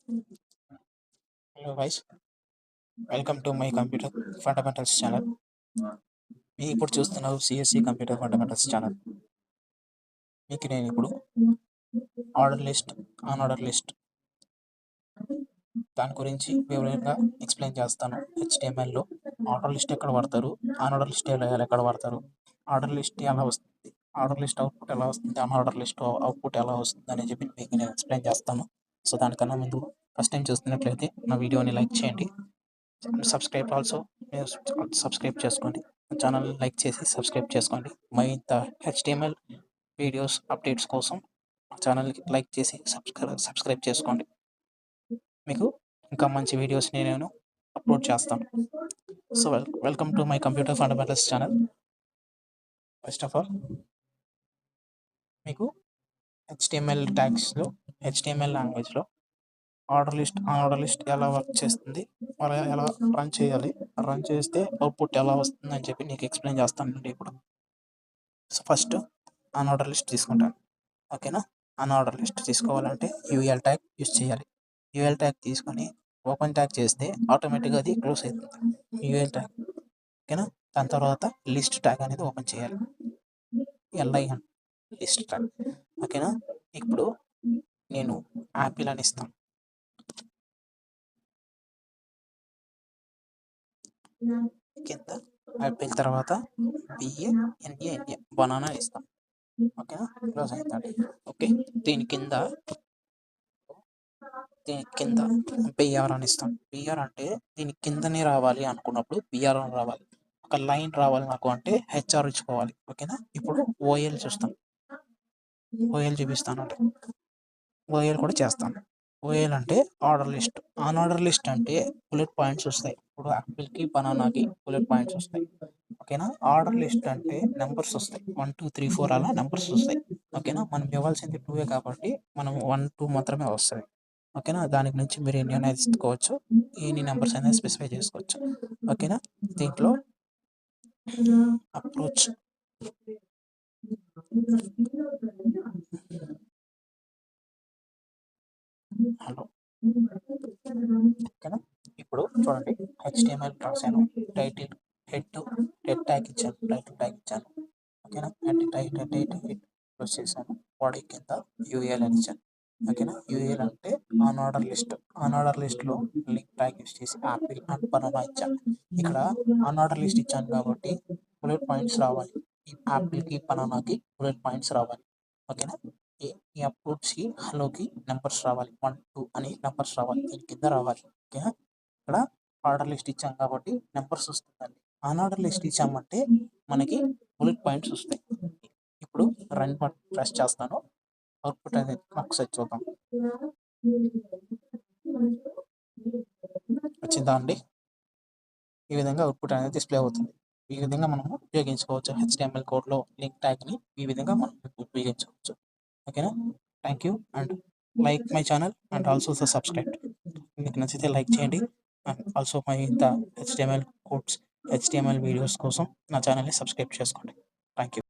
Hello guys, welcome to my computer fundamentals channel. మీరు ఇప్పుడు చూస్తున్నారు సిఎస్సి కంప్యూటర్ ఫండమెంటల్స్ ఛానల్. మీకు నేను ఇప్పుడు ఆర్డర్ లిస్ట్, అన్ఆర్డర్ లిస్ట్ దాని గురించి వివరంగా ఎక్స్ప్లెయిన్ చేస్తాను. హెచ్టిఎంఎల్లో ఆర్డర్ లిస్ట్ ఎక్కడ వాడతారు, అన్ఆర్డర్ లిస్ట్ ఎక్కడ వాడతారు, ఆర్డర్ లిస్ట్ ఎలా వస్తుంది, ఆర్డర్ లిస్ట్ అవుట్పుట్ ఎలా వస్తుంది, అన్ఆర్డర్ లిస్ట్ అవుట్పుట్ ఎలా వస్తుంది అని చెప్పి మీకు నేను ఎక్స్ప్లెయిన్ చేస్తాను. సో దానికన్నా ముందు ఫస్ట్ టైం చూస్తున్నట్లయితే నా వీడియోని లైక్ చేయండి. సబ్స్క్రైబ్ ఆల్సో, సబ్స్క్రైబ్ చేసుకోండి. ఛానల్ లైక్ చేసి సబ్స్క్రైబ్ చేసుకోండి. మరింత హెచ్టిఎంఎల్ వీడియోస్ అప్డేట్స్ కోసం ఛానల్కి లైక్ చేసి సబ్స్క్రైబ్ చేసుకోండి. మీకు ఇంకా మంచి వీడియోస్ని నేను అప్లోడ్ చేస్తాను. So welcome to my computer fundamentals channel. First of all మీకు హెచ్టిఎంఎల్ ట్యాగ్స్లో, హెచ్టిఎంఎల్ లాంగ్వేజ్లో ఆర్డర్ లిస్ట్, అన్ఆర్డర్ లిస్ట్ ఎలా వర్క్ చేస్తుంది, ఎలా రన్ చేయాలి, రన్ చేస్తే అవుట్పుట్ ఎలా వస్తుంది అని చెప్పి నీకు ఎక్స్ప్లెయిన్ చేస్తానండి ఇప్పుడు. సో ఫస్ట్ అన్ఆర్డర్ లిస్ట్ తీసుకుంటాను. ఓకేనా? అన్ఆర్డర్ లిస్ట్ తీసుకోవాలంటే యూఎల్ ట్యాగ్ యూస్ చేయాలి. యూఎల్ ట్యాగ్ తీసుకొని ఓపెన్ ట్యాగ్ చేస్తే ఆటోమేటిక్గా అది క్లోజ్ అవుతుంది. UL tag. ఓకేనా? దాని తర్వాత లిస్ట్ ట్యాగ్ అనేది ఓపెన్ చేయాలి. ఎల్ఐఎన్ లిస్ట్ ట్యాగ్. ఓకేనా? ఇప్పుడు నేను యాపిల్ అని ఇస్తాను. కింద యాపిల్ తర్వాత బిఏఎన్ఏ బనానా ఇస్తాం. ఓకేనా? క్లోజ్ అవుతుంది. ఓకే, దీని కింద బిఆర్ అని ఇస్తాం. బిఆర్ అంటే దీని కిందనే రావాలి అనుకున్నప్పుడు బిఆర్ అని రావాలి. ఒక లైన్ రావాలి నాకు అంటే హెచ్ఆర్ ఇచ్చుకోవాలి. ఓకేనా? ఇప్పుడు ఓఎల్ చూస్తాం. ఓఎల్ చూపిస్తాను అంటే ఓఎల్ కూడా చేస్తాను. ఓఎల్ అంటే ఆర్డర్ లిస్ట్. అన్ఆర్డర్ లిస్ట్ అంటే బుల్లెట్ పాయింట్స్ వస్తాయి. ఇప్పుడు యాపిల్కి బనానాకి బుల్లెట్ పాయింట్స్ వస్తాయి. ఓకేనా? ఆర్డర్ లిస్ట్ అంటే నెంబర్స్ వస్తాయి. 1 2 3 4 అలా నెంబర్స్ వస్తాయి. ఓకేనా? మనం ఇవ్వాల్సింది 2 కాబట్టి మనం 1 2 మాత్రమే వస్తాయి. ఓకేనా? దానికి నుంచి మీరు ఎన్ని అనేది తీసుకోవచ్చు, ఎన్ని నెంబర్స్ అనేది స్పెసిఫై చేసుకోవచ్చు. ఓకేనా? దీంట్లో అప్రోచ్ హలో. ఓకేనా? ఇప్పుడు చూడండి, హెచ్టిఎంఎల్ రాశాను. టైటిల్ హెడ్ ట్యాగ్ ఇచ్చాను, టైటిల్ ట్యాగ్ ఇచ్చాను. ఓకేనా? హెడ్ క్లోజ్ చేశాను. బాడీ కింద యూఎల్ అని ఇచ్చాను. ఓకేనా? యూఎల్ అంటే అన్ఆర్డర్ లిస్ట్. అన్ఆర్డర్ లిస్ట్లో లింక్ ట్యాగ్ యూస్ చేసి యాపిల్ అండ్ బనానా ఇచ్చాను. ఇక్కడ అన్ఆర్డర్ లిస్ట్ ఇచ్చాను కాబట్టి బుల్లెట్ పాయింట్స్ రావాలి. ఈ యాపిల్కి బనానాకి బుల్లెట్ పాయింట్స్ రావాలి. ఓకేనా? ఈ అప్రోచ్కి హలోకి నెంబర్స్ రావాలి. 1 2 అని నెంబర్స్ రావాలి. దీని కింద రావాలి. ఓకేనా? ఇక్కడ ఆర్డర్ లిస్ట్ ఇచ్చాం కాబట్టి నెంబర్స్ వస్తుందండి. అన్ఆర్డర్ లిస్ట్ ఇచ్చామంటే మనకి బుల్లెట్ పాయింట్స్ వస్తాయి. ఇప్పుడు రన్ బటన్ ప్రెస్ చేస్తాను. అవుట్పుట్ అనేది ఒకసారి చూద్దాం. వచ్చిందా అండి? ఈ విధంగా అవుట్పుట్ అనేది డిస్ప్లే అవుతుంది. ఈ విధంగా మనం ఉపయోగించుకోవచ్చు. హెచ్టిఎంఎల్ కోడ్లో లింక్ ట్యాగ్ని ఈ విధంగా మనం ఉపయోగించుకోవచ్చు. ఓకేనా? Thank you and like my channel and also subscribe. మీకు నచ్చితే లైక్ చేయండి and also my HTML codes, HTML videos కోసం నా ఛానల్ని సబ్స్క్రైబ్ చేసుకోండి. Thank you.